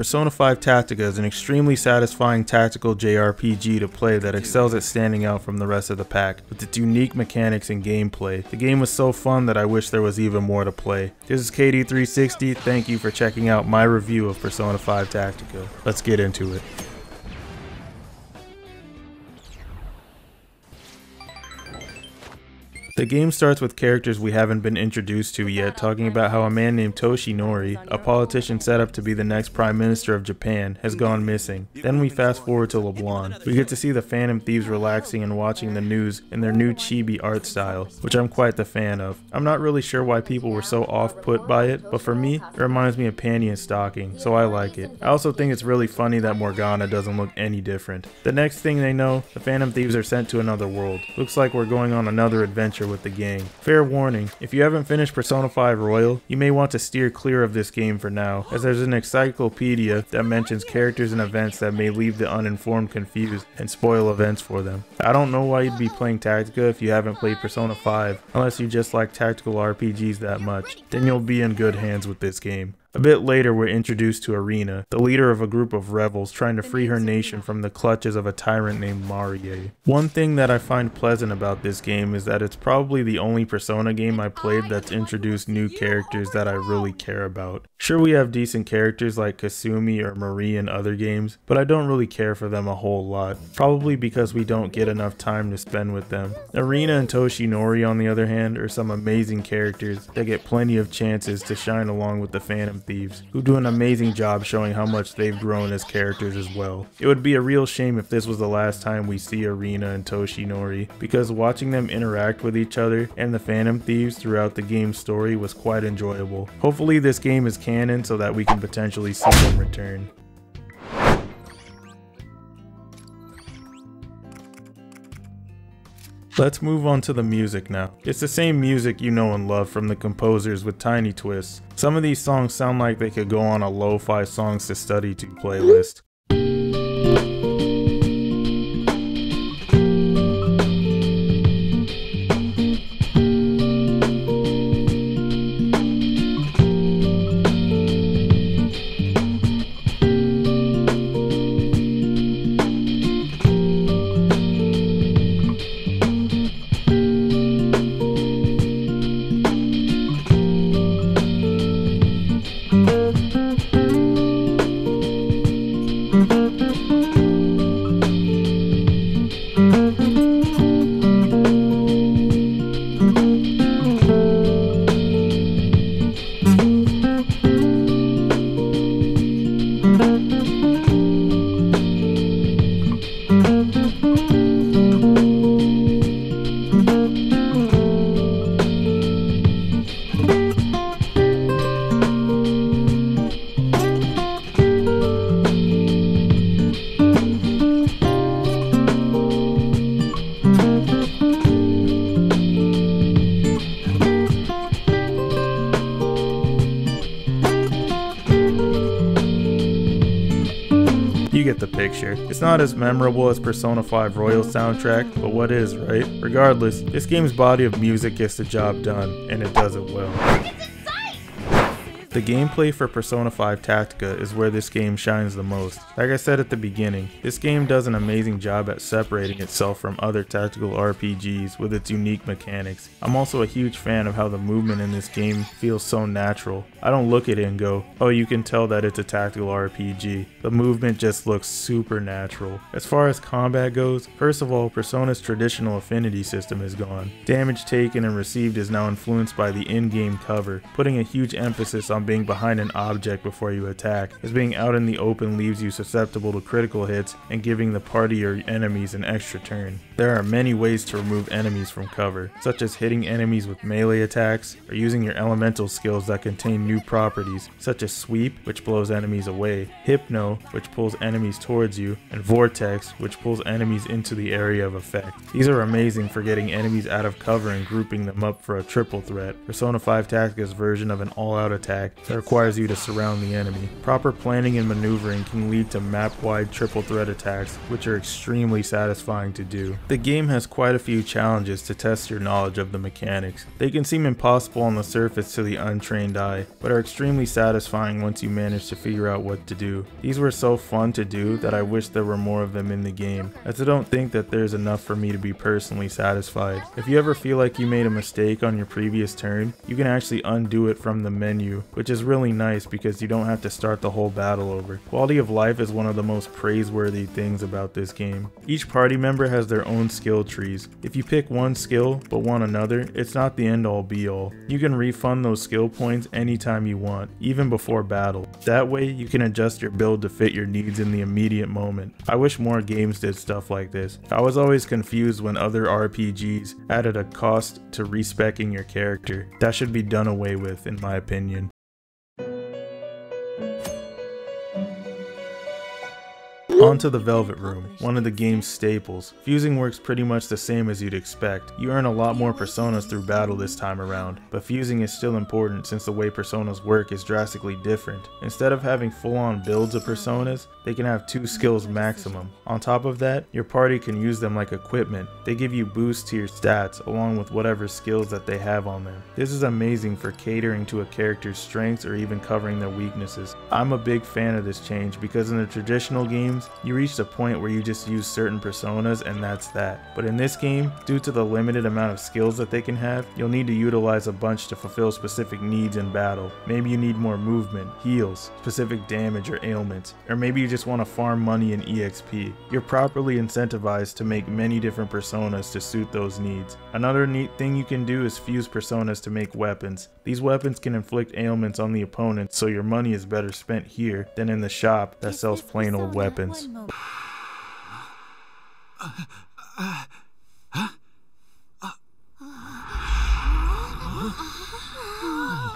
Persona 5 Tactica is an extremely satisfying tactical JRPG to play that excels at standing out from the rest of the pack. With its unique mechanics and gameplay, the game was so fun that I wish there was even more to play. This is KD360, thank you for checking out my review of Persona 5 Tactica. Let's get into it. The game starts with characters we haven't been introduced to yet talking about how a man named Toshinori, a politician set up to be the next Prime Minister of Japan, has gone missing. Then we fast forward to LeBlanc. We get to see the Phantom Thieves relaxing and watching the news in their new chibi art style, which I'm quite the fan of. I'm not really sure why people were so off-put by it, but for me, it reminds me of panty and stocking, so I like it. I also think it's really funny that Morgana doesn't look any different. The next thing they know, the Phantom Thieves are sent to another world. Looks like we're going on another adventure with the gang. Fair warning, if you haven't finished Persona 5 Royal, you may want to steer clear of this game for now, as there's an encyclopedia that mentions characters and events that may leave the uninformed confused and spoil events for them. I don't know why you'd be playing Tactica if you haven't played Persona 5, unless you just like tactical RPGs that much. Then you'll be in good hands with this game. A bit later, we're introduced to Irina, the leader of a group of rebels trying to free her nation from the clutches of a tyrant named Marie. One thing that I find pleasant about this game is that it's probably the only Persona game I played that's introduced new characters that I really care about. Sure, we have decent characters like Kasumi or Marie in other games, but I don't really care for them a whole lot, probably because we don't get enough time to spend with them. Irina and Toshinori, on the other hand, are some amazing characters that get plenty of chances to shine along with the Phantom Thieves, who do an amazing job showing how much they've grown as characters as well. It would be a real shame if this was the last time we see Irina and Toshinori, because watching them interact with each other and the Phantom Thieves throughout the game's story was quite enjoyable. Hopefully this game is canon so that we can potentially see them return. Let's move on to the music now. It's the same music you know and love from the composers with tiny twists. Some of these songs sound like they could go on a lo-fi songs to study to playlist. You get the picture. It's not as memorable as Persona 5 Royal soundtrack, but what is, right? Regardless, this game's body of music gets the job done, and it does it well. The gameplay for Persona 5 Tactica is where this game shines the most. Like I said at the beginning, this game does an amazing job at separating itself from other tactical RPGs with its unique mechanics. I'm also a huge fan of how the movement in this game feels so natural. I don't look at it and go, oh, you can tell that it's a tactical RPG. The movement just looks super natural. As far as combat goes, first of all, Persona's traditional affinity system is gone. Damage taken and received is now influenced by the in-game cover, putting a huge emphasis on being behind an object before you attack, as being out in the open leaves you susceptible to critical hits and giving the party or enemies an extra turn. There are many ways to remove enemies from cover, such as hitting enemies with melee attacks, or using your elemental skills that contain new properties, such as Sweep, which blows enemies away, Hypno, which pulls enemies towards you, and Vortex, which pulls enemies into the area of effect. These are amazing for getting enemies out of cover and grouping them up for a triple threat. Persona 5 Tactica's version of an all-out attack attack that requires you to surround the enemy. Proper planning and maneuvering can lead to map-wide triple threat attacks, which are extremely satisfying to do. The game has quite a few challenges to test your knowledge of the mechanics. They can seem impossible on the surface to the untrained eye, but are extremely satisfying once you manage to figure out what to do. These were so fun to do that I wish there were more of them in the game, as I don't think that there's enough for me to be personally satisfied. If you ever feel like you made a mistake on your previous turn, you can actually undo it from the menu, which is really nice because you don't have to start the whole battle over. Quality of life is one of the most praiseworthy things about this game. Each party member has their own skill trees. If you pick one skill but want another, it's not the end all be all. You can refund those skill points anytime you want, even before battle. That way you can adjust your build to fit your needs in the immediate moment. I wish more games did stuff like this. I was always confused when other RPGs added a cost to respecking your character. That should be done away with, in my opinion. On to the Velvet Room, one of the game's staples. Fusing works pretty much the same as you'd expect. You earn a lot more personas through battle this time around, but fusing is still important since the way personas work is drastically different. Instead of having full-on builds of personas, they can have 2 skills maximum. On top of that, your party can use them like equipment. They give you boosts to your stats along with whatever skills that they have on them. This is amazing for catering to a character's strengths or even covering their weaknesses. I'm a big fan of this change because in the traditional games, you reach a point where you just use certain personas and that's that. But in this game, due to the limited amount of skills that they can have, you'll need to utilize a bunch to fulfill specific needs in battle. Maybe you need more movement, heals, specific damage or ailments, or maybe you just want to farm money and EXP. You're properly incentivized to make many different personas to suit those needs. Another neat thing you can do is fuse personas to make weapons. These weapons can inflict ailments on the opponent, so your money is better spent here than in the shop that sells plain old weapons.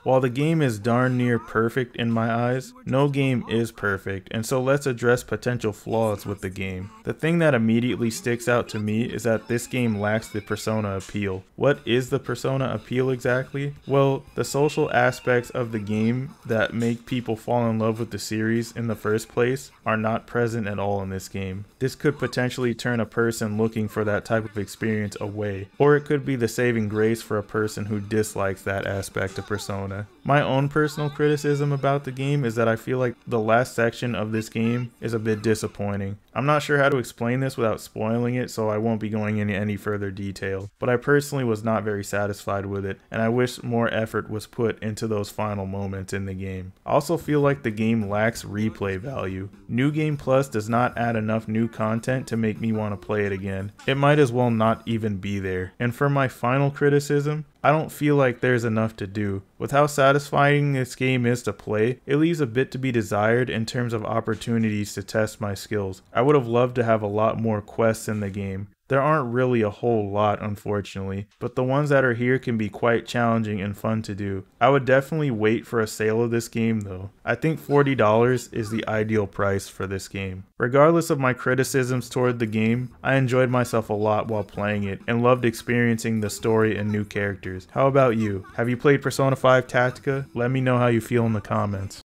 While the game is darn near perfect in my eyes, no game is perfect, and so let's address potential flaws with the game. The thing that immediately sticks out to me is that this game lacks the persona appeal. What is the persona appeal exactly? Well, the social aspects of the game that make people fall in love with the series in the first place are not present at all in this game. This could potentially turn a person looking for that type of experience away, or it could be the saving grace for a person who dislikes that aspect of persona. My own personal criticism about the game is that I feel like the last section of this game is a bit disappointing. I'm not sure how to explain this without spoiling it, so I won't be going into any further detail, but I personally was not very satisfied with it, and I wish more effort was put into those final moments in the game. I also feel like the game lacks replay value. New Game Plus does not add enough new content to make me want to play it again. It might as well not even be there. And for my final criticism, I don't feel like there's enough to do. With how satisfying this game is to play, it leaves a bit to be desired in terms of opportunities to test my skills. I would have loved to have a lot more quests in the game. There aren't really a whole lot, unfortunately, but the ones that are here can be quite challenging and fun to do. I would definitely wait for a sale of this game though. I think $40 is the ideal price for this game. Regardless of my criticisms toward the game, I enjoyed myself a lot while playing it and loved experiencing the story and new characters. How about you? Have you played Persona 5 Tactica? Let me know how you feel in the comments.